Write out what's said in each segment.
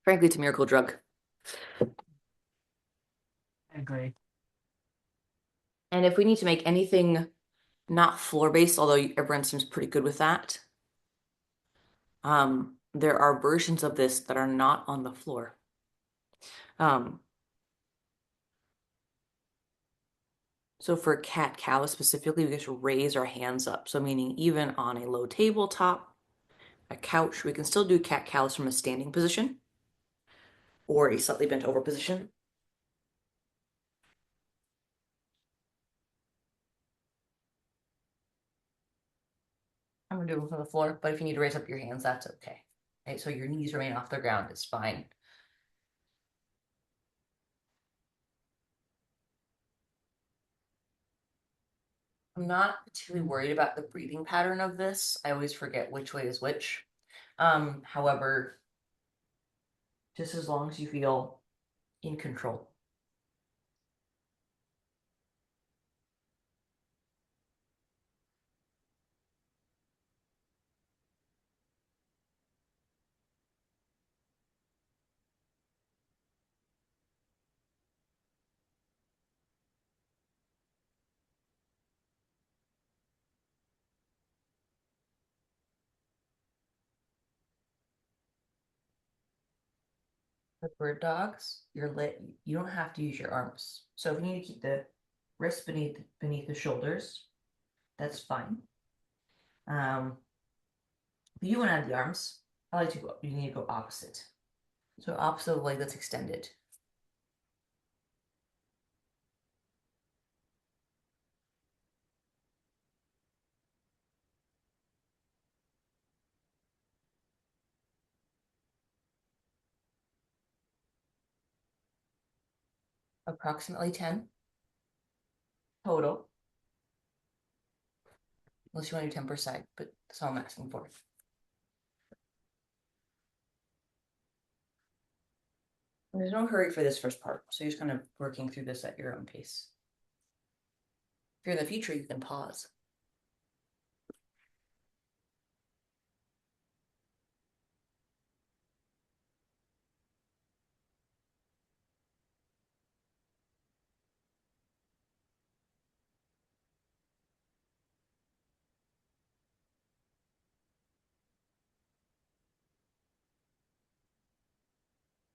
Frankly, it's a miracle drug. I agree. And if we need to make anything not floor-based, although everyone seems pretty good with that, there are versions of this that are not on the floor. Um, so for cat-cow specifically, we just raise our hands up. So meaning even on a low tabletop, a couch, we can still do cat-cows from a standing position or a slightly bent over position. I'm gonna do it from the floor, but if you need to raise up your hands, that's okay. Okay, so your knees remain off the ground, it's fine. I'm not particularly worried about the breathing pattern of this. I always forget which way is which. However, just as long as you feel in control. With bird dogs, you don't have to use your arms. So if you need to keep the wrists beneath the shoulders, that's fine. Um, if you want to add the arms, you need to go opposite. So opposite of the leg that's extended. Approximately 10 total, unless you want to do 10 per side, but that's all I'm asking for. And there's no hurry for this first part, so you're just kind of working through this at your own pace. If you're in the future, you can pause.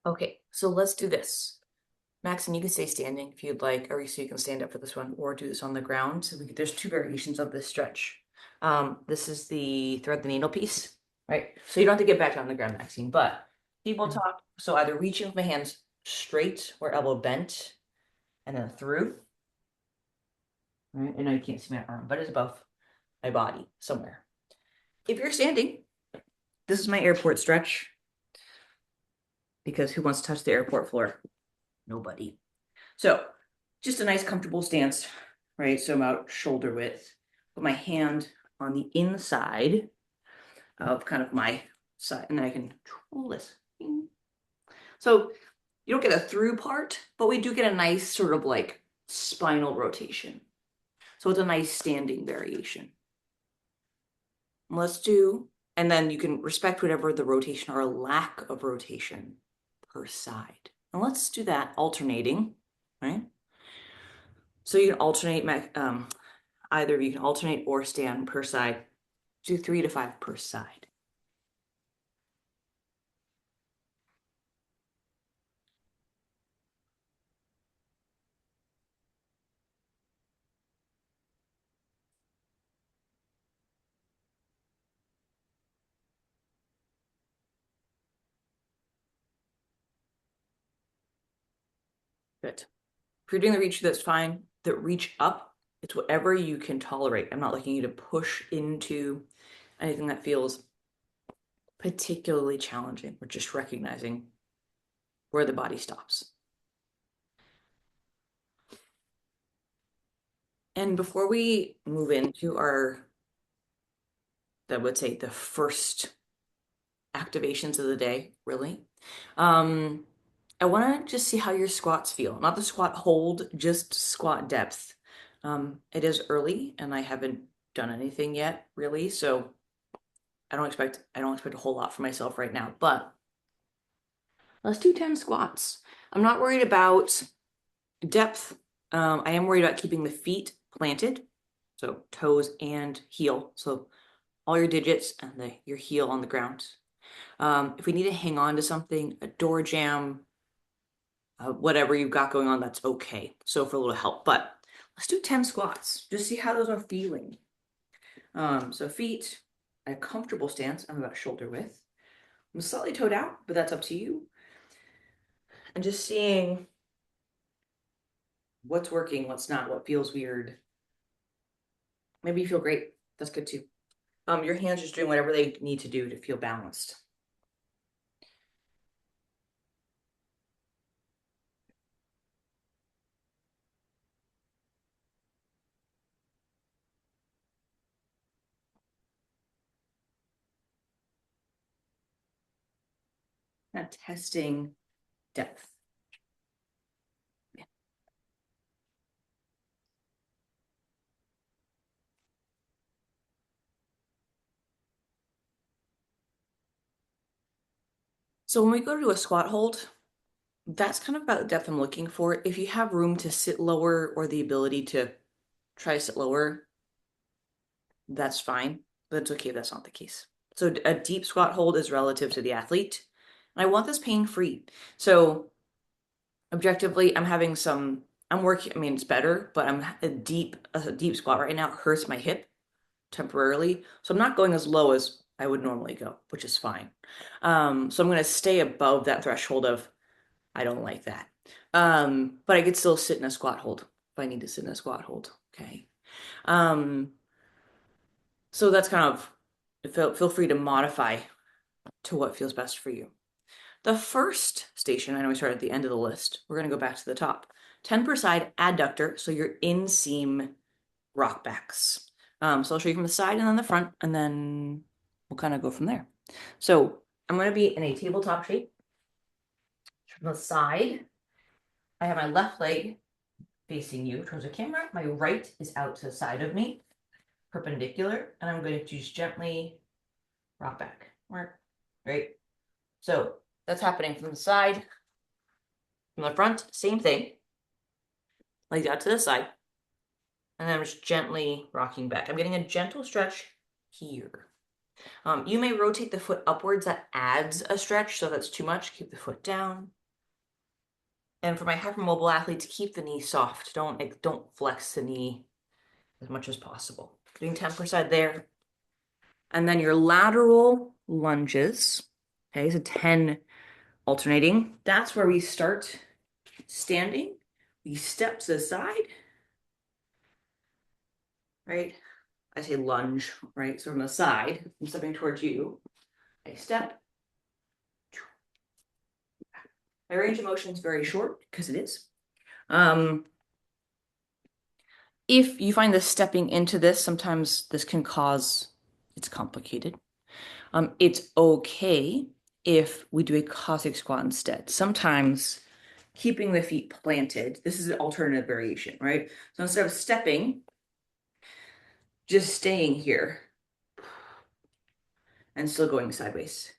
Okay, so let's do this. Maxine, you can stay standing if you'd like, or so you can stand up for this one, or do this on the ground. So there's two variations of this stretch. This is the thread the needle piece, right? So you don't have to get back on the ground, Maxine, but tabletop. So either reaching with my hands straight or elbow bent, and then through. Right? I know you can't see my arm, but it's above my body somewhere. If you're standing, this is my airport stretch because who wants to touch the airport floor? Nobody. So just a nice comfortable stance, right? So I'm out shoulder width, put my hand on the inside of kind of my side, and then I can control this. So you don't get a through part, but we do get a nice sort of like spinal rotation. So it's a nice standing variation. Let's do, and then you can respect whatever the rotation or lack of rotation per side. And let's do that alternating, right? So you can alternate, either of you can alternate or stand per side. Do 3 to 5 per side. Good. If you're doing the reach, that's fine. The reach up, it's whatever you can tolerate. I'm not looking you to push into anything that feels particularly challenging. We're just recognizing where the body stops. And before we move into that would say the first activations of the day, really, um, I want to just see how your squats feel. Not the squat hold, just squat depth. It is early and I haven't done anything yet, really, so I don't expect a whole lot for myself right now, but Let's do 10 squats. I'm not worried about depth. I am worried about keeping the feet planted, so toes and heel. So all your digits and your heel on the ground. If we need to hang on to something, a door jamb, whatever you've got going on, that's okay. So for a little help, but let's do 10 squats. Just see how those are feeling. So feet at a comfortable stance. I'm about shoulder width. I'm slightly toed out, but that's up to you. And just seeing what's working, what's not, what feels weird. Maybe you feel great. That's good too. Your hands just doing whatever they need to do to feel balanced. Not testing depth. Yeah. So when we go to do a squat hold, that's kind of about the depth I'm looking for. If you have room to sit lower or the ability to try to sit lower, that's fine. But it's okay if that's not the case. So a deep squat hold is relative to the athlete. And I want this pain free. So objectively, I'm working, I mean, it's better, but I'm a deep squat right now hurts my hip temporarily. So I'm not going as low as I would normally go, which is fine. So I'm going to stay above that threshold of I don't like that. But I could still sit in a squat hold if I need to sit in a squat hold. Okay. Um, so that's kind of feel free to modify to what feels best for you. The first station, I know we started at the end of the list. We're going to go back to the top. 10 per side adductor, so your inseam rock backs. So I'll show you from the side and then the front, and then we'll kind of go from there. So I'm going to be in a tabletop shape. From the side, I have my left leg facing you towards the camera. My right is out to the side of me, perpendicular, and I'm going to just gently rock back. Right? So that's happening from the side. From the front, same thing. Legs out to the side. And then I'm just gently rocking back. I'm getting a gentle stretch here. You may rotate the foot upwards. That adds a stretch. So if that's too much, keep the foot down. And for my hypermobile athletes, keep the knee soft. Don't flex the knee as much as possible. Doing 10% there. And then your lateral lunges. Okay, so 10 alternating. That's where we start standing. We step to the side, right? I say lunge, right? So from the side, I'm stepping towards you. I step. My range of motion is very short because it is. If you find this stepping into this, sometimes this can cause, it's complicated. It's okay if we do a Cossack squat instead. Sometimes keeping the feet planted, this is an alternative variation, right? So instead of stepping, just staying here and still going sideways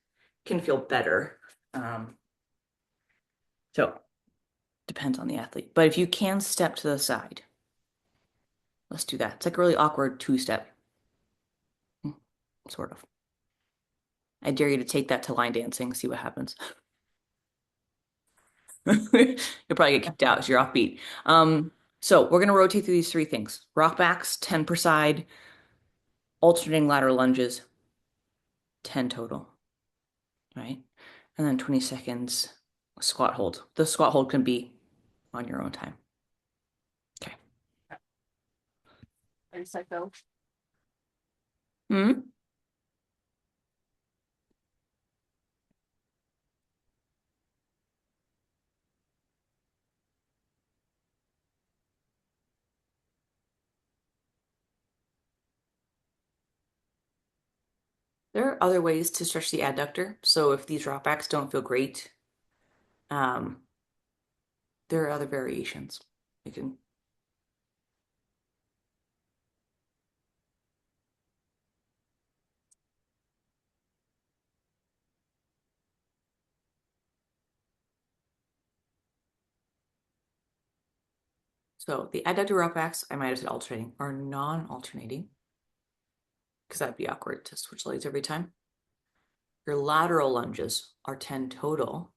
can feel better. So depends on the athlete. But if you can step to the side, let's do that. It's like a really awkward two-step, sort of. I dare you to take that to line dancing, see what happens. You'll probably get kicked out, so you're offbeat. So we're gonna rotate through these three things. Rock backs, 10 per side, alternating lateral lunges, 10 total, right? And then 20 seconds squat hold. The squat hold can be on your own time. Okay. Are you psycho? Hmm? There are other ways to stretch the adductor. So if these drop backs don't feel great, um, there are other variations. You can. So the adductor rough backs, I might have said alternating, are non-alternating because that'd be awkward to switch legs every time. Your lateral lunges are 10 total,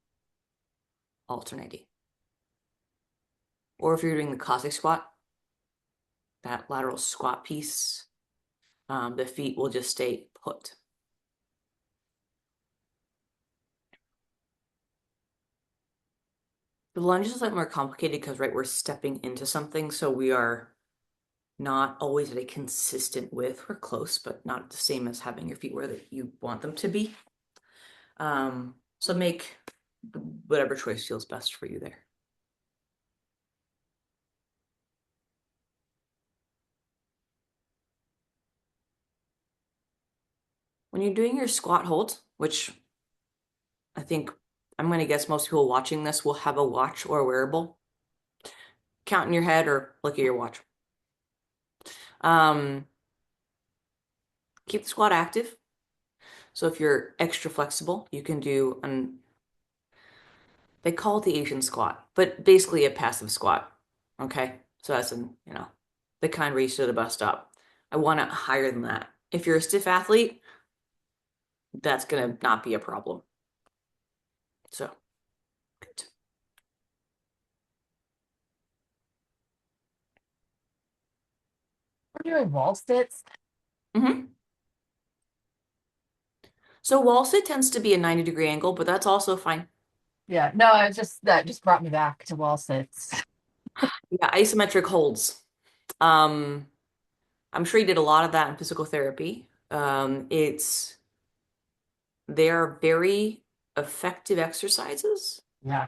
alternating. Or if you're doing the Cossack squat, that lateral squat piece, the feet will just stay put. The lunge is like more complicated because, right, we're stepping into something, so we are not always at a consistent width. We're close, but not the same as having your feet where you want them to be. So make whatever choice feels best for you there. When you're doing your squat hold, which I think I'm going to guess most people watching this will have a watch or a wearable. Count in your head or look at your watch. Keep the squat active. So if you're extra flexible, you can do they call it the Asian squat, but basically a passive squat. Okay. So that's the kind where you sit at a bus stop. I want it higher than that. If you're a stiff athlete, that's going to not be a problem. So good. We're doing wall sits. Mm-hmm. So wall sit tends to be a 90-degree angle, but that's also fine. Yeah, no, I just that just brought me back to wall sits. Yeah, isometric holds. Um, I'm sure you did a lot of that in physical therapy. They are very effective exercises Yeah.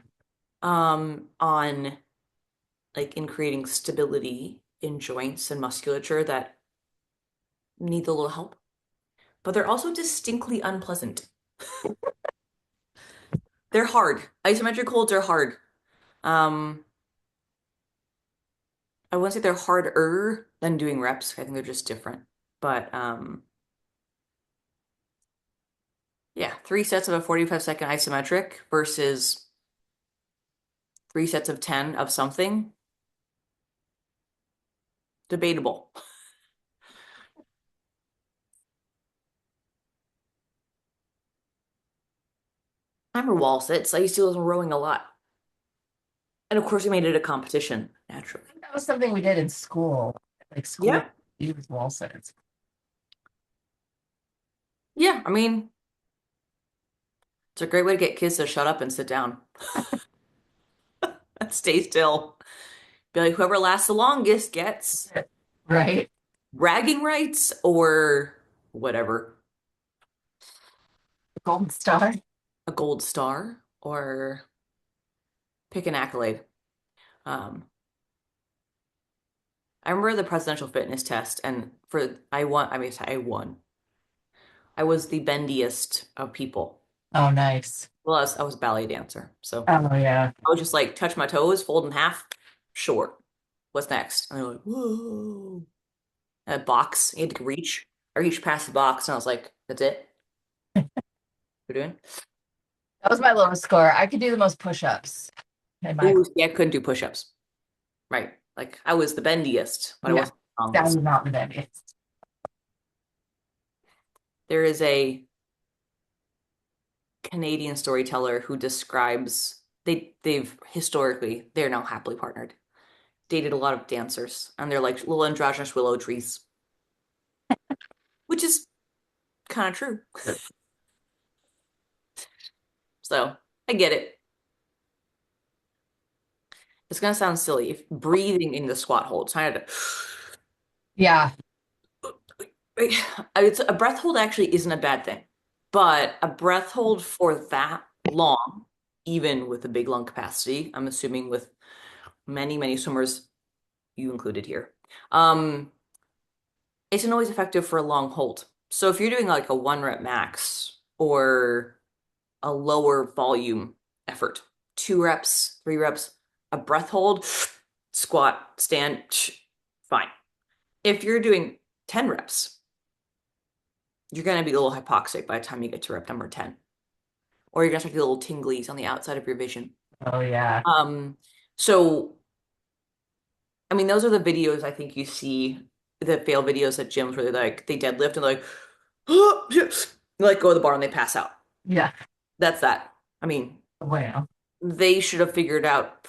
on like in creating stability in joints and musculature that need a little help, but they're also distinctly unpleasant. They're hard. Isometric holds are hard. Um, I wouldn't say they're harder than doing reps. I think they're just different. But yeah, 3 sets of a 45-second isometric versus 3 sets of 10 of something, debatable. I remember wall sits. I used to do rowing a lot. And of course, we made it a competition, naturally. That was something we did in school. Like school Yeah. use wall sits. Yeah. I mean, it's a great way to get kids to shut up and sit down and stay still. Be like, whoever lasts the longest gets Right? bragging rights or whatever, Golden Star. a gold star or pick an accolade. Um, I remember the presidential fitness test, and I won. I mean, I won. I was the bendiest of people. Oh, nice. Well, I was a ballet dancer, so Oh, yeah. I was just like touch my toes, fold in half, short. What's next? And they're like, whoa. A box. You had to reach. I reached past the box, and I was like, that's it. We're doing. That was my lowest score. I could do the most push-ups in my Ooh, class. yeah, I couldn't do push-ups. Right. Like I was the bendiest, but I Yeah. wasn't the That was strongest. not the best. There is a Canadian storyteller who describes they've historically they're now happily partnered. Dated a lot of dancers, and they're like little androgynous willow trees, which is kind of true. So I get it. It's gonna sound silly if breathing in the squat hold. So I had to. Yeah. It's a breath hold actually isn't a bad thing, but a breath hold for that long, even with a big lung capacity, I'm assuming with many, many swimmers, you included here, isn't always effective for a long hold. So if you're doing like a 1 rep max or a lower volume effort, 2 reps, 3 reps, a breath hold, squat, stand, fine. If you're doing 10 reps, you're going to be a little hypoxic by the time you get to rep number 10. Or you're going to start to get little tinglies on the outside of your vision. Oh, yeah. Um, so I mean, those are the videos I think you see, the fail videos at gyms where they deadlift and they're like, like go to the bar and they pass out. Yeah. That's that. I mean, Wow. they should have figured out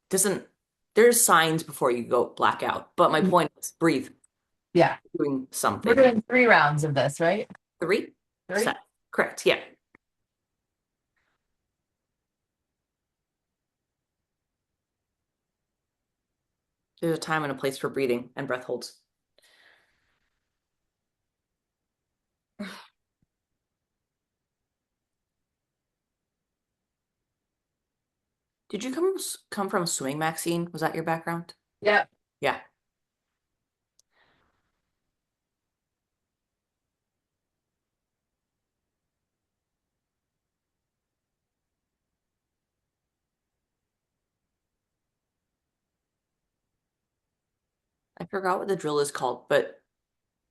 doesn't there's signs before you go black out. But my point is breathe, Yeah. doing We're something. doing 3 rounds of this, right? Three Three? set. Correct. Yeah. There's a time and a place for breathing and breath holds. Did you come from swimming, Maxine? Was that your background? Yeah. Yeah. I forgot what the drill is called, but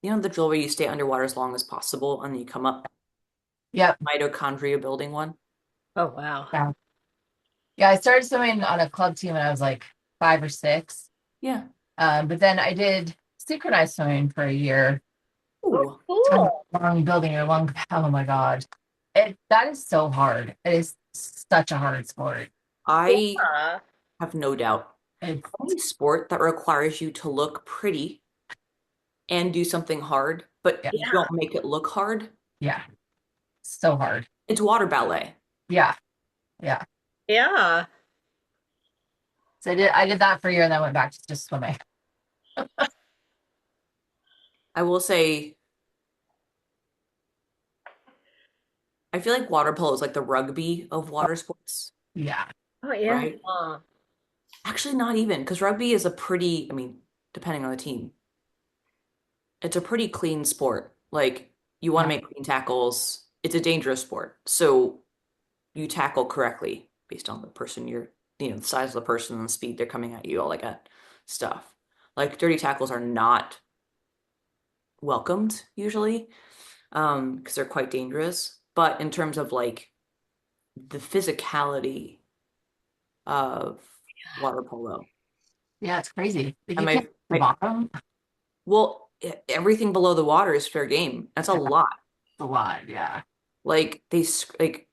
you know the drill where you stay underwater as long as possible and then you come up, Yep. mitochondria building one. Oh, wow. Yeah. Yeah. I started swimming on a club team when I was like 5 or 6. Yeah. But then I did synchronized swimming for a year. Oh, Ooh. Kind of cool. long building your lung. Oh my God. That is so hard. It is such a hard sport. I Yeah. have no doubt. It's Any sport that requires you to look pretty and do something hard, but yeah, you Yeah. don't make it look hard, yeah, so hard. it's water ballet. Yeah, yeah. Yeah. So I did that for a year and then went back to just swimming. I will say, I feel like water polo is like the rugby of water sports, Yeah. Oh, yeah. right? Actually, not even, because rugby is a pretty, I mean, depending on the team, it's a pretty clean sport. Like, you want to Yeah. make clean tackles. It's a dangerous sport. So you tackle correctly based on the person the size of the person and the speed they're coming at you, all like that stuff. Like, dirty tackles are not welcomed usually, because they're quite dangerous. But in terms of like the physicality of water polo, Yeah, it's crazy. Like and you can't hit the my bottom. well, everything below the water is fair game. That's a Yeah, lot. it's a lot. Yeah. Like like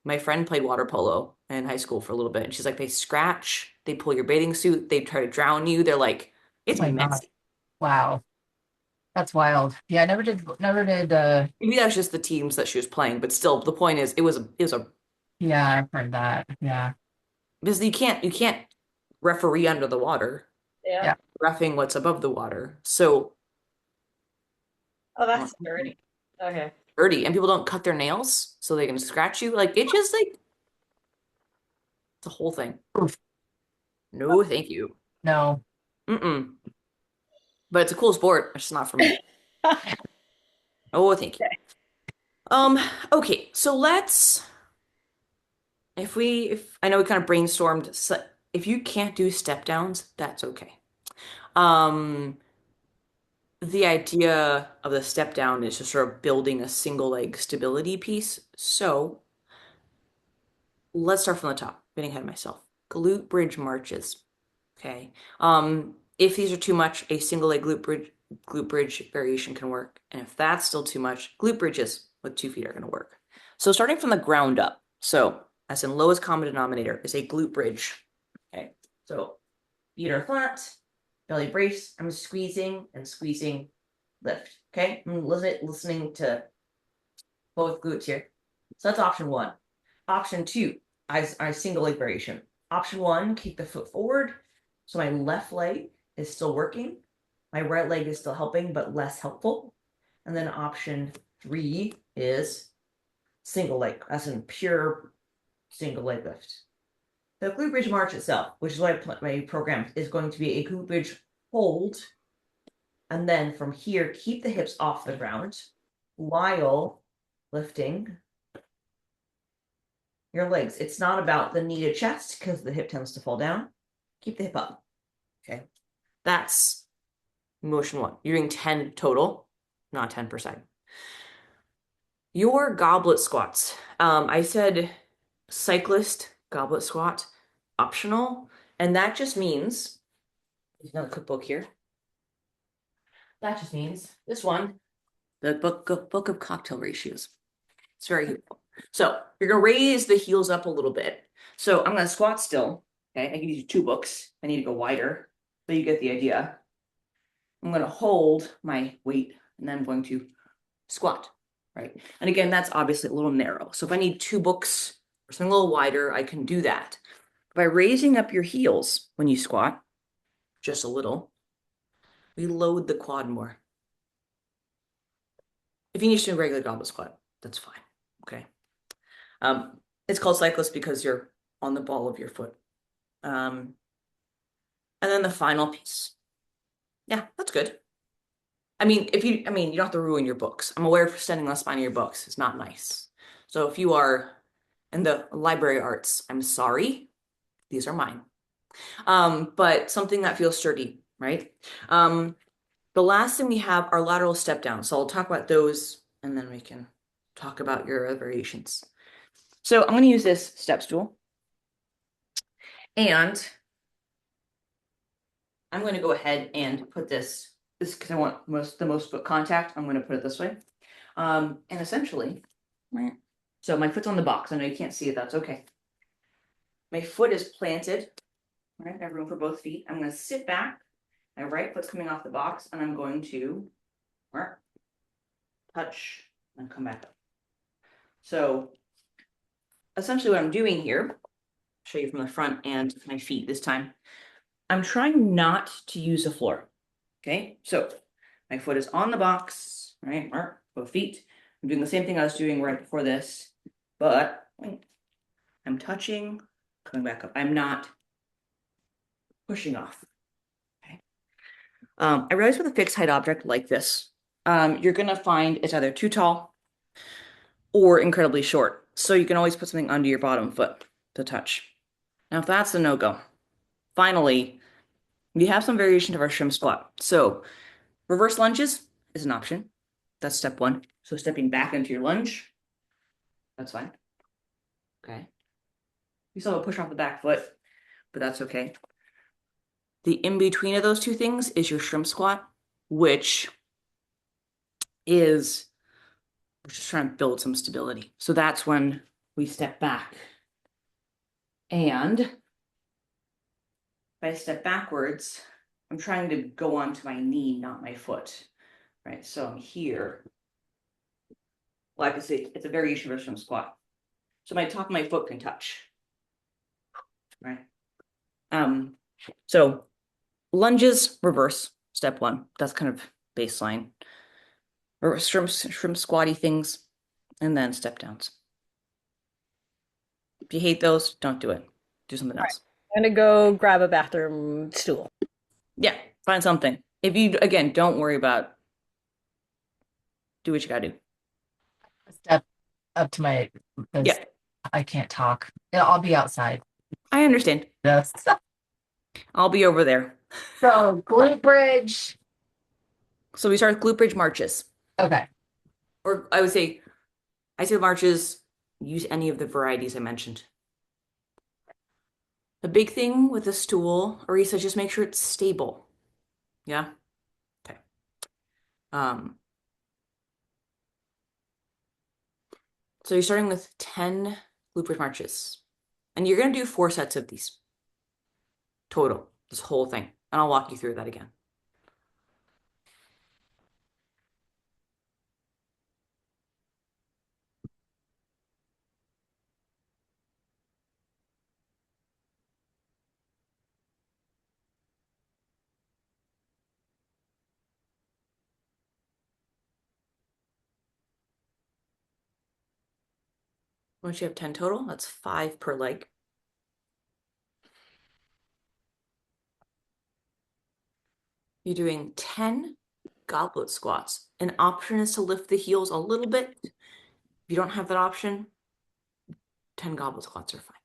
my friend played water polo in high school for a little bit, and she's like, they scratch, they pull your bathing suit, they try to drown you. They're like, Oh it's my God. messy. Wow. That's wild. Yeah, I never did Maybe that's just the teams that she was playing, but still, the point is, it was a yeah, I've heard that. Yeah. because you can't referee under the water, Yeah. Yeah. reffing what's above the water. So Oh, well, that's dirty. Okay. dirty, and people don't cut their nails so they can scratch you. Like it just like it's a whole thing. Oof. No, thank you. No. Mm-mm. But it's a cool sport. It's just not for me. Oh, thank you. Um, okay, so if I know we kind of brainstormed, so if you can't do step downs, that's okay. Um, the idea of the step down is just sort of building a single leg stability piece. So let's start from the top, getting ahead of myself. Glute bridge marches. Okay. If these are too much, a single leg glute bridge variation can work. And if that's still too much, glute bridges with 2 feet are going to work. So starting from the ground up. So as in lowest common denominator is a glute bridge. Okay. So feet are flat, belly brace. I'm squeezing and squeezing, lift. Okay. I'm listening to both glutes here. So that's option one. Option two, I single leg variation. Option one, keep the foot forward. So my left leg is still working. My right leg is still helping, but less helpful. And then option three is single leg, as in pure single leg lift. The glute bridge march itself, which is what my program is going to be a glute bridge hold. And then from here, keep the hips off the ground while lifting your legs. It's not about the knee to chest because the hip tends to fall down. Keep the hip up. Okay. That's motion one. You're doing 10 total, not 10%. Your goblet squats. I said cyclist goblet squat optional, and that just means There's another cookbook here. That just means this one, the book of cocktail ratios. It's very useful. So you're gonna raise the heels up a little bit. So I'm gonna squat still. Okay, I give you 2 books. I need to go wider, but you get the idea. I'm gonna hold my weight and then I'm going to squat, right? And again, that's obviously a little narrow. So if I need 2 books or something a little wider, I can do that. By raising up your heels when you squat, just a little, we load the quad more. If you need to do a regular goblet squat, that's fine. Okay. It's called cyclist because you're on the ball of your foot. And then the final piece. Yeah, that's good. I mean, you don't have to ruin your books. I'm aware of standing on the spine of your books is not nice. So if you are in the library arts, I'm sorry. These are mine. But something that feels sturdy, right? The last thing we have are lateral step downs. So I'll talk about those and then we can talk about your other variations. So I'm going to use this step stool. And I'm going to go ahead and put this because I want the most foot contact. I'm going to put it this way. And essentially, so my foot's on the box. I know you can't see it. That's okay. My foot is planted. Right, I have room for both feet. I'm going to sit back. My right foot's coming off the box, and I'm going to touch and come back up. So essentially what I'm doing here, I'll show you from the front and my feet this time. I'm trying not to use the floor. Okay, so my foot is on the box, right? Both feet. I'm doing the same thing I was doing right before this, but I'm touching, coming back up. I'm not pushing off. Okay. I realize with a fixed height object like this, you're gonna find it's either too tall or incredibly short. So you can always put something under your bottom foot to touch. Now, if that's a no-go, finally, we have some variation of our shrimp squat. So reverse lunges is an option. That's step 1. So stepping back into your lunge, that's fine. Okay. You still have a push off the back foot, but that's okay. The in-between of those two things is your shrimp squat, which is we're just trying to build some stability. So that's when we step back. And if I step backwards, I'm trying to go onto my knee, not my foot. Right. So I'm here. Like I say, it's a variation of a shrimp squat. So my top of my foot can touch. Right. So lunges, reverse, step 1. That's kind of baseline. Or shrimp squatty things, and then step downs. If you hate those, don't do it. Do something else. I'm gonna go grab a bathroom stool. Yeah, find something. If you, again, don't worry about, do what you gotta do. Step up to my, Yeah, I can't talk. Yeah, I'll be outside. I understand. Yes. I'll be over there. So glute bridge. So we start with glute bridge marches. Okay. Or I say marches, use any of the varieties I mentioned. The big thing with the stool, Arisa, just make sure it's stable. Yeah? Okay. So you're starting with 10 glute bridge marches. And you're going to do 4 sets of these total, this whole thing. And I'll walk you through that again. Once you have 10 total, that's 5 per leg. You're doing 10 goblet squats. An option is to lift the heels a little bit. If you don't have that option, 10 goblet squats are fine.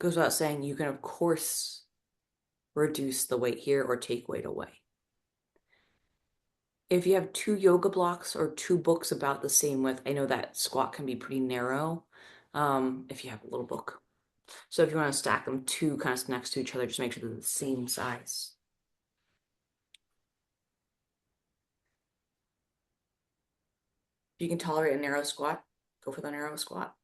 Goes without saying, you can, of course, reduce the weight here or take weight away. If you have two yoga blocks or two books about the same width, I know that squat can be pretty narrow if you have a little book. So if you want to stack them two kind of next to each other, just make sure they're the same size. If you can tolerate a narrow squat, go for the narrow squat.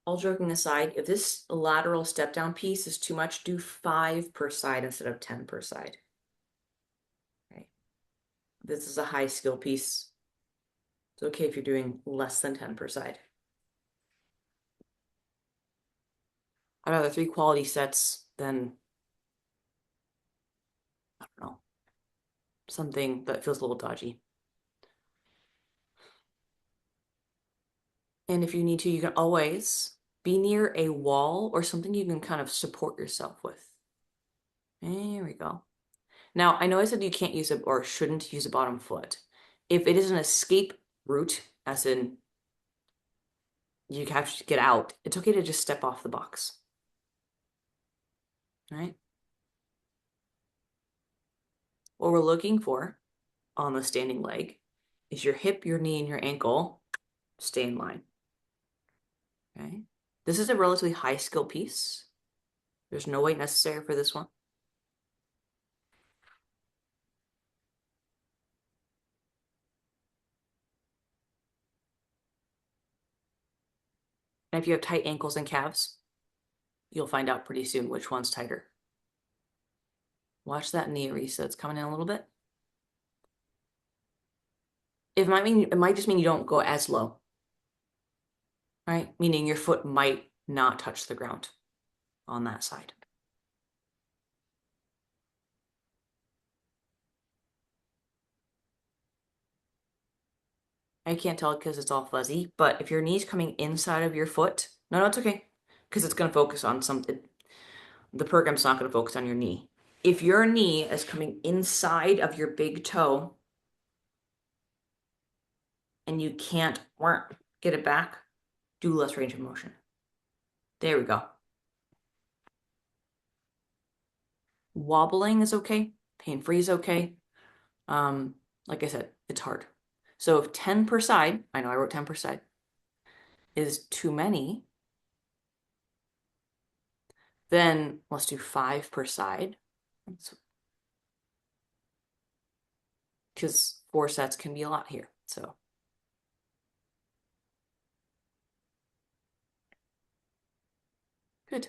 All joking aside, if this lateral step down piece is too much, do 5 per side instead of 10 per side. Okay. This is a high skill piece. It's okay if you're doing less than 10 per side. I'd rather 3 quality sets than, I don't know, something that feels a little dodgy. And if you need to, you can always be near a wall or something you can kind of support yourself with. There we go. Now, I know I said you can't use it or shouldn't use a bottom foot. If it is an escape route, as in you have to get out, it's okay to just step off the box. Right? What we're looking for on the standing leg is your hip, your knee, and your ankle stay in line. Okay? This is a relatively high skill piece. There's no weight necessary for this one. And if you have tight ankles and calves, you'll find out pretty soon which one's tighter. Watch that knee, Arisa. It's coming in a little bit. It might just mean you don't go as low. Right? Meaning your foot might not touch the ground on that side. I can't tell because it's all fuzzy, but if your knee's coming inside of your foot, no, it's okay. Because it's going to focus on something. The program's not going to focus on your knee. If your knee is coming inside of your big toe and you can't get it back, do less range of motion. There we go. Wobbling is okay. Pain-free is okay. Like I said, it's hard. So if 10 per side, I know I wrote 10 per side, is too many, then let's do 5 per side. Because 4 sets can be a lot here. So good.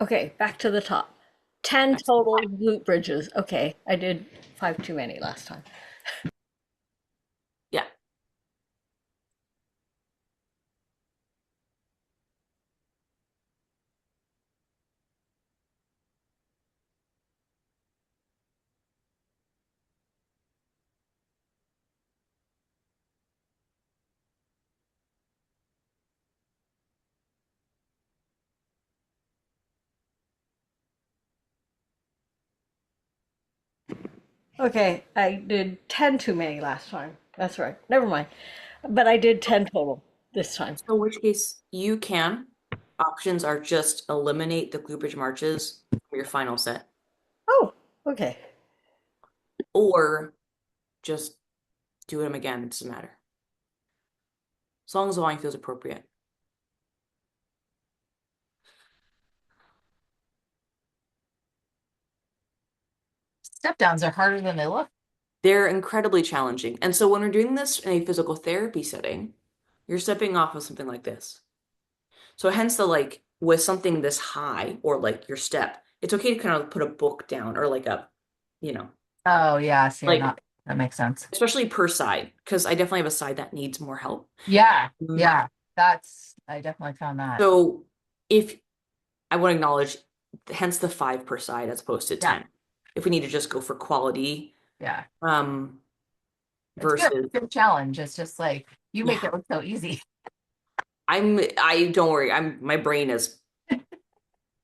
Okay, back to the top. 10 total glute bridges. Okay, I did 5 too many last time. Yeah. Okay, I did 10 too many last time. That's right. Never mind. But I did 10 total this time. So in which case you can. Options are just eliminate the glute bridge marches from your final set, Oh, okay. or just do them again. It doesn't matter. As long as the volume feels appropriate. Step downs are harder than they look. They're incredibly challenging. And so when we're doing this in a physical therapy setting, you're stepping off of something like this. So hence the like with something this high or like your step, it's okay to kind of put a book down or like a, you know, Oh yeah, so you're like not. That makes sense. especially per side, because I definitely have a side that needs more help. Yeah, Mm. yeah. I definitely found that. So if I want to acknowledge, hence the 5 per side as opposed to 10. Yeah. If we need to just go for quality, Yeah. It's versus good challenge. It's just like you make yeah, it look so easy. I don't worry, my brain is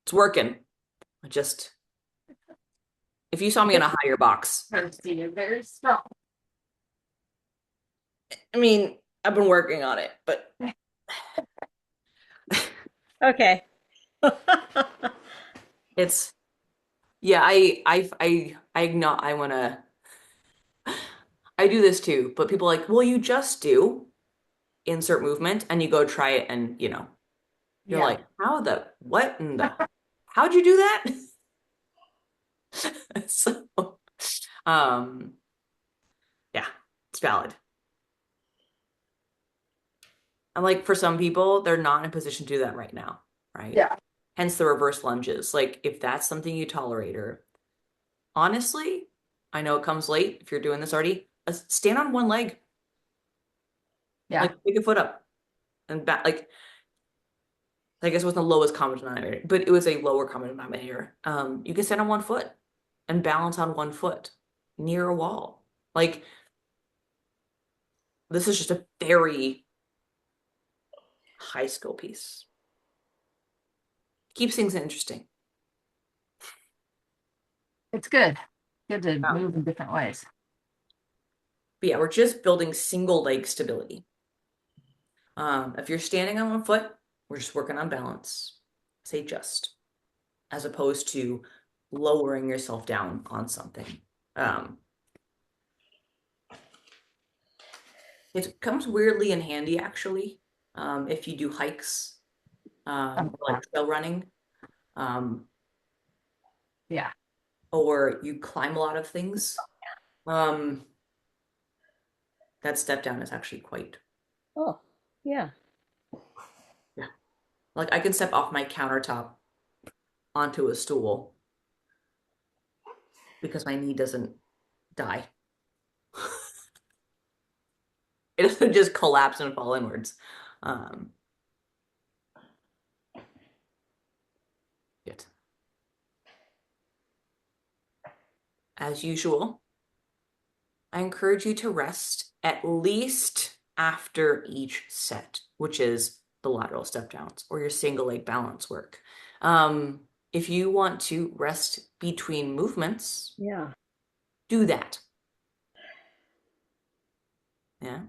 It's working. I just, if you saw me in a higher box, Kirstie, you're very strong. I mean, I've been working on it, but Okay. it's, yeah, I wanna, I do this too, but people are like, well, you just do insert movement and you go try it and, you're Yeah. like, what in the, how'd you do that? So, um, yeah, it's valid. And like for some people, they're not in a position to do that right now, right? Yeah. Hence the reverse lunges. Like if that's something you tolerate, or honestly, I know it comes late if you're doing this already, stand on one leg, Yeah. like pick a foot up and back. Like I guess it wasn't the lowest common denominator, but it was a lower common denominator. You can stand on one foot and balance on one foot near a wall. Like this is just a very high skill piece. Keeps things interesting. It's good. Good to Um, move in different ways. but yeah, we're just building single leg stability. If you're standing on one foot, we're just working on balance. Say just, as opposed to lowering yourself down on something. Um, it comes weirdly in handy actually, if you do hikes, or Yeah. like trail running, um, Yeah. or you climb a lot of things. Um, that step down is actually quite, Oh, yeah. yeah. Like I can step off my countertop onto a stool because my knee doesn't die. It doesn't just collapse and fall inwards. Um, Good. As usual, I encourage you to rest at least after each set, which is the lateral step downs or your single leg balance work. If you want to rest between movements, Yeah. do that. Yeah.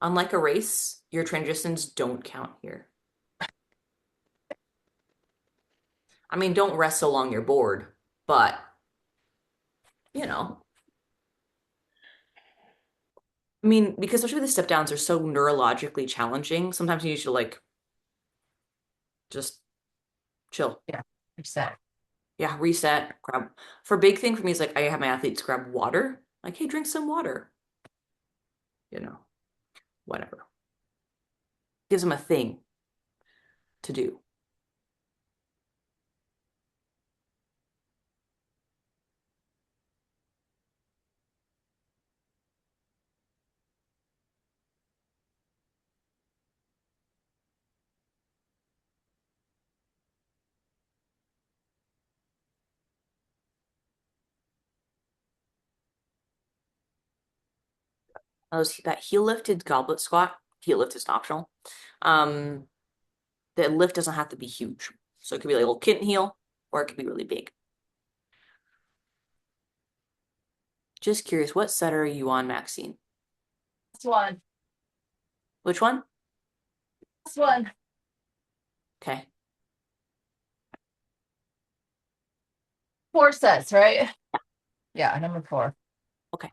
Unlike a race, your transitions don't count here. I mean, don't rest so long you're bored, but you know, I mean, because especially the step downs are so neurologically challenging, sometimes you need to like just chill. Yeah. Reset. Yeah, reset, grab. For big thing for me is like I have my athletes grab water. Like, hey, drink some water. You know, whatever. Gives them a thing to do. That heel lifted goblet squat, heel lift is optional. Um, the lift doesn't have to be huge. So it could be like a little kitten heel, or it could be really big. Just curious, what set are you on, Maxine? Last one. Which one? Last one. Okay. 4 sets, right? Yeah, number 4. Okay.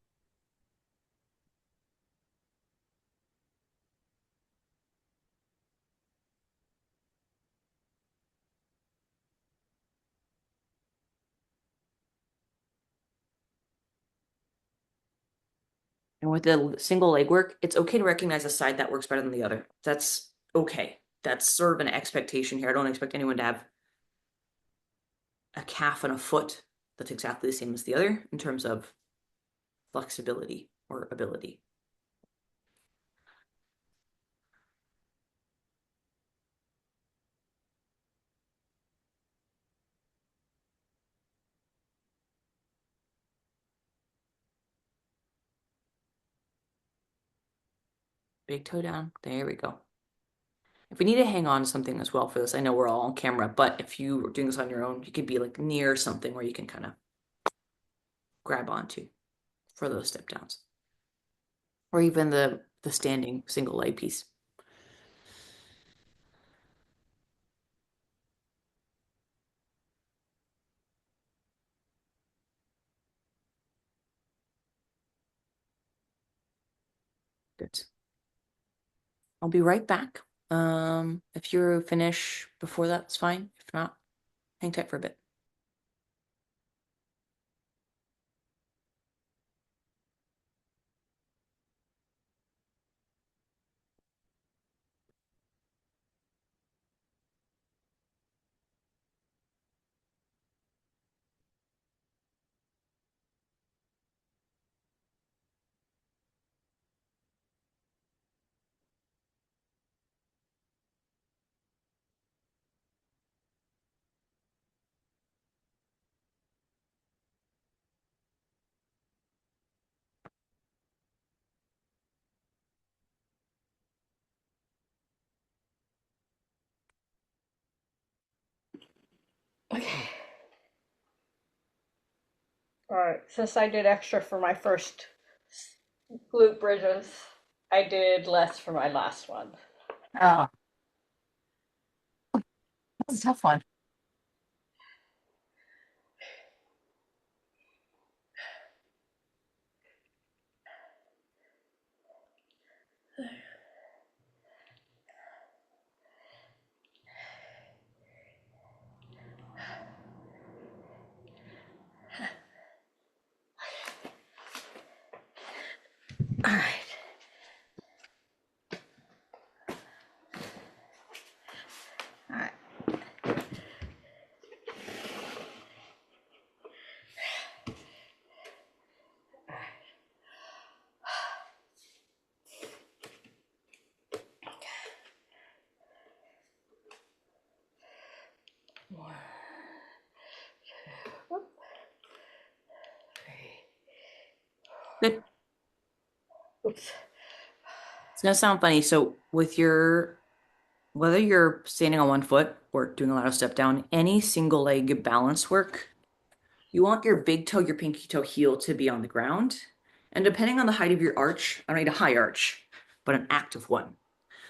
And with the single leg work, it's okay to recognize a side that works better than the other. That's okay. That's sort of an expectation here. I don't expect anyone to have a calf and a foot that's exactly the same as the other in terms of flexibility or ability. Big toe down. There we go. If we need to hang on to something as well for this, I know we're all on camera, but if you are doing this on your own, you could be like near something where you can kind of grab onto for those step downs. Or even the standing single leg piece. Good. I'll be right back. If you're finished before that, it's fine. If not, hang tight for a bit. Okay. All right. Since I did extra for my first glute bridges, I did less for my last one. Oh, that's a tough one. All right. All right. One, two, three. Good. Oops. It's gonna sound funny. So with whether you're standing on one foot or doing a lateral step down, any single leg balance work, you want your big toe, your pinky toe heel to be on the ground. And depending on the height of your arch, I don't need a high arch, but an active one.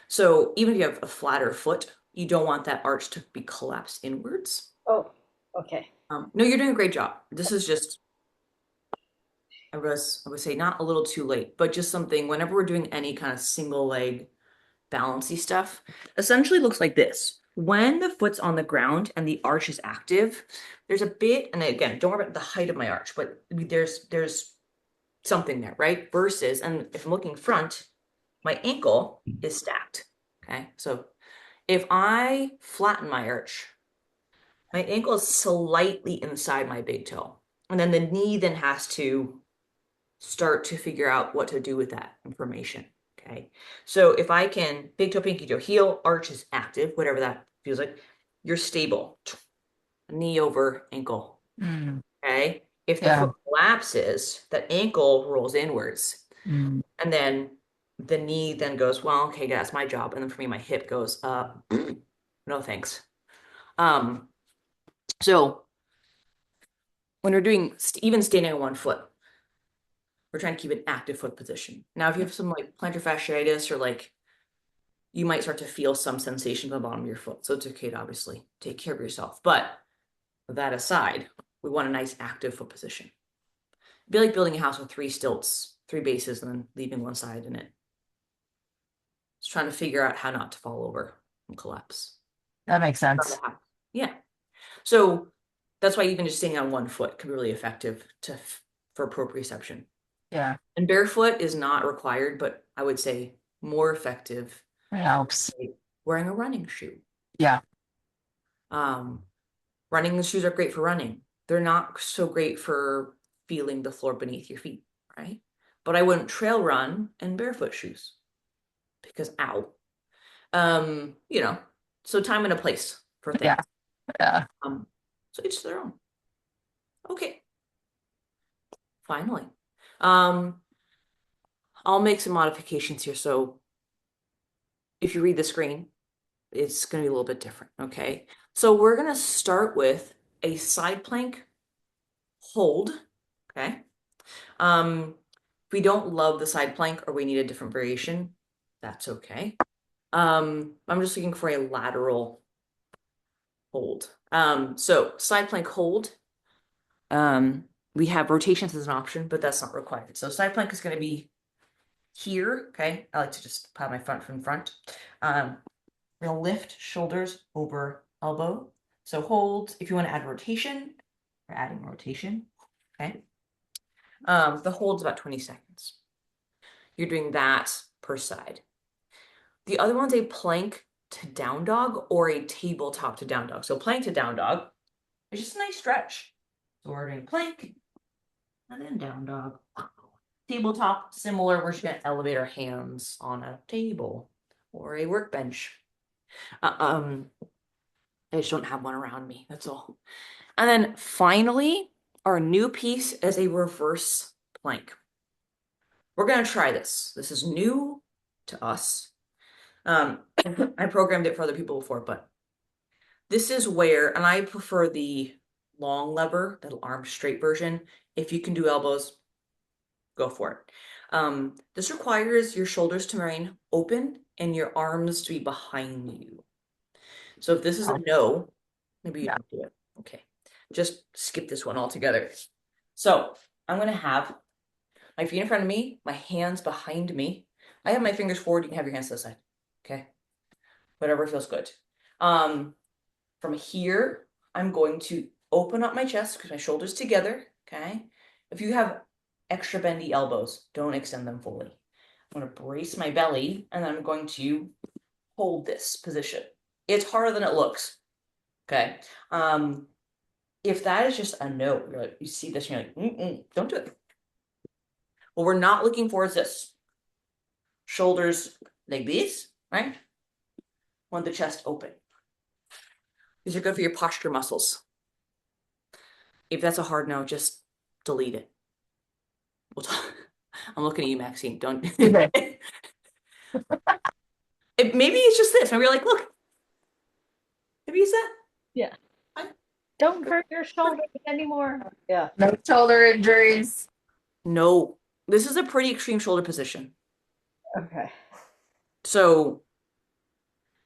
So even if you have a flatter foot, you don't want that arch to be collapsed inwards. Oh, okay. No, you're doing a great job. This is just, I would say not a little too late, but just something whenever we're doing any kind of single leg balancy stuff, essentially looks like this. When the foot's on the ground and the arch is active, there's a bit, and again, don't worry about the height of my arch, but there's something there, right? Versus, and if I'm looking front, my ankle is stacked. Okay. So if I flatten my arch, my ankle is slightly inside my big toe. And then the knee then has to start to figure out what to do with that information. Okay. So if I can big toe, pinky toe, heel, arch is active, whatever that feels like, you're stable. Knee over ankle. Mm, Okay. If the yeah. foot collapses, that ankle rolls inwards. Mm, And then the knee then goes, well, okay, that's my job. And then for me, my hip goes, no thanks. Um, so when we're doing even standing on one foot, we're trying to keep an active foot position. Now, if you have some like plantar fasciitis or like you might start to feel some sensation at the bottom of your foot. So it's okay to obviously take care of yourself. But that aside, we want a nice active foot position. It'd be like building a house with three stilts, three bases, and then leaving one side in it. Just trying to figure out how not to fall over and collapse. that makes sense. Yeah. So that's why even just standing on one foot can be really effective for proprioception. Yeah, And barefoot is not required, but I would say more effective it helps. wearing a running shoe. Yeah, Um, Running shoes are great for running. They're not so great for feeling the floor beneath your feet, right? But I wouldn't trail run in barefoot shoes because ow. You know, so time and a place for yeah, things. yeah. Um, so each their own. Okay, finally. Um, I'll make some modifications here. So if you read the screen, it's going to be a little bit different, okay? So we're going to start with a side plank hold, okay? If we don't love the side plank or we need a different variation, that's okay. I'm just looking for a lateral hold. So side plank hold. We have rotations as an option, but that's not required. So side plank is going to be here, okay? I like to just pat my front from front. We're gonna lift shoulders over elbow. So hold, if you want to add rotation, we're adding rotation, okay? The hold's about 20 seconds. You're doing that per side. The other one's a plank to down dog or a tabletop to down dog. So plank to down dog is just a nice stretch. So we're doing plank and then down dog. Tabletop, similar, we're just gonna elevate our hands on a table or a workbench. I just don't have one around me, that's all. And then finally, our new piece is a reverse plank. We're gonna try this. This is new to us. I programmed it for other people before, but this is where, and I prefer the long lever, the arm straight version. If you can do elbows, go for it. This requires your shoulders to remain open and your arms to be behind you. So if this is a no, maybe you Yeah. don't do it. Okay. Just skip this one altogether. So I'm gonna have my feet in front of me, my hands behind me. I have my fingers forward, you can have your hands to the side. Okay. Whatever feels good. From here, I'm going to open up my chest because my shoulders together. Okay. If you have extra bendy elbows, don't extend them fully. I'm going to brace my belly and then I'm going to hold this position. It's harder than it looks. Okay. If that is just a no, you're like, you see this and you're like, don't do it. What we're not looking for is this. Shoulders like this, right? Want the chest open. These are good for your posture muscles. If that's a hard no, just delete it. We'll talk. I'm looking at you, Maxine. Don't. Maybe it's just this. Maybe you're like, look. Maybe it's that. Yeah. Fine. Don't hurt your shoulders anymore. Yeah. No shoulder injuries. No, this is a pretty extreme shoulder position. Okay. So,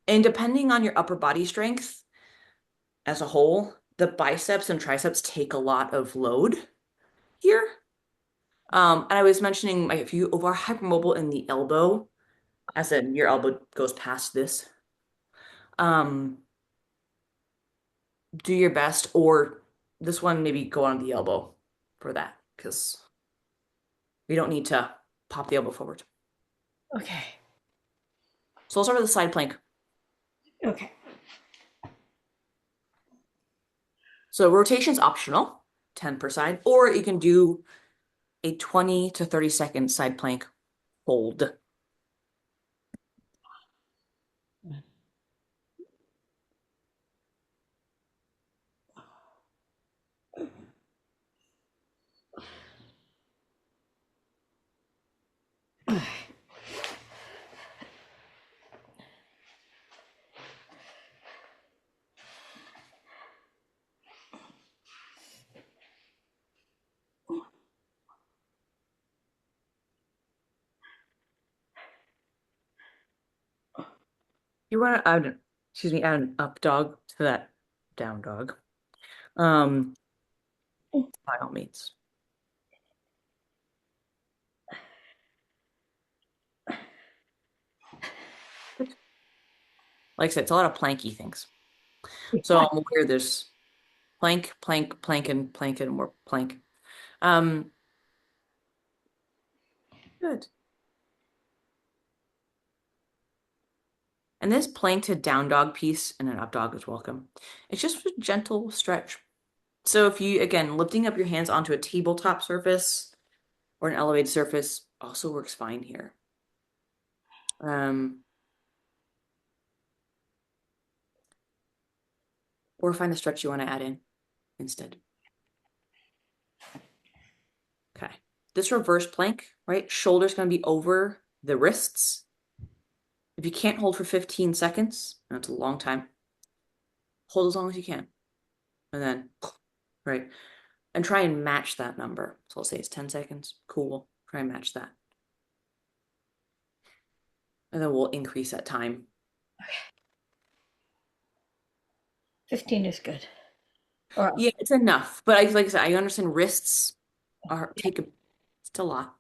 and depending on your upper body strength as a whole, the biceps and triceps take a lot of load here. And I was mentioning like if you are hypermobile in the elbow, as in your elbow goes past this, um, do your best, or this one maybe go on the elbow for that because we don't need to pop the elbow forward. Okay. So I'll start with the side plank. Okay. So rotation's optional, 10 per side, or you can do a 20 to 30-second side plank hold. You want to add, add an up dog to that down dog. By all means. Like I said, it's a lot of planky things. So I'm aware there's plank, plank, plank, and more plank. Good. And this plank to down dog piece and an up dog is welcome. It's just a gentle stretch. So if you, again, lifting up your hands onto a tabletop surface or an elevated surface also works fine here. Or find a stretch you want to add in instead. Okay. This reverse plank, right? Shoulder's going to be over the wrists. If If you can't hold for 15 seconds, that's a long time, hold as long as you can. And then, right. And try and match that number. So I'll say it's 10 seconds. Cool. Try and match that. And then we'll increase that time. 15 is good. Or Yeah, it's enough. But like I said, I understand wrists take it's a lot.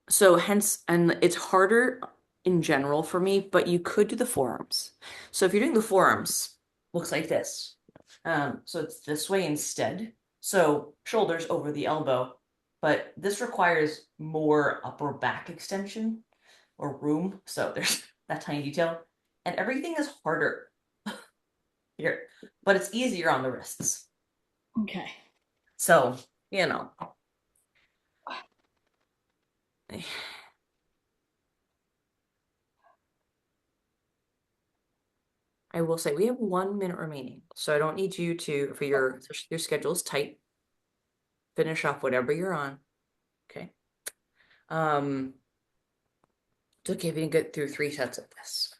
So hence, and it's harder in general for me, but you could do the forearms. So if you're doing the forearms, looks like this. So it's this way instead. So shoulders over the elbow, but this requires more upper back extension or room. So there's that tiny detail, and everything is harder here, but it's easier on the wrists. okay. So, you know. I will say we have 1 minute remaining, so I don't need you to, for your schedule's tight, finish off whatever you're on. Okay. It's okay if you didn't get through 3 sets of this.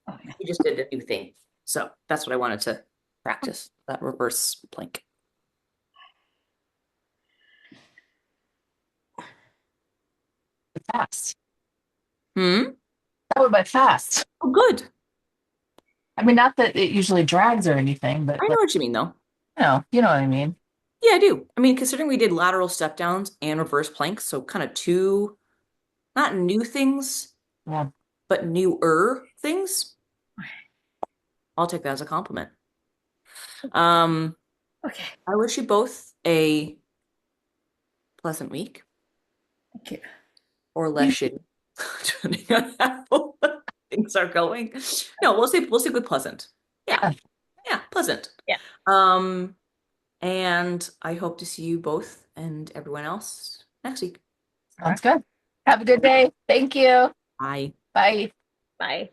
Okay. We just did a new thing. So that's what I wanted to practice, that reverse plank. Fast. Hmm? That went by fast. Oh, good. I mean, not that it usually drags or anything, but I know like, what you mean, though. you know what I mean. Yeah, I do. I mean, considering we did lateral step downs and reverse planks, so kind of two, not new things, Yeah. but newer things. I'll take that as a compliment. Um, Okay. I wish you both a pleasant week Thank you. or less shitty, depending on how things are going. No, we'll say good pleasant. Yeah, Yeah. yeah, pleasant. Yeah. Um, and I hope to see you both and everyone else next week. Sounds good. Have a good day. Thank you. Bye. Bye. Bye.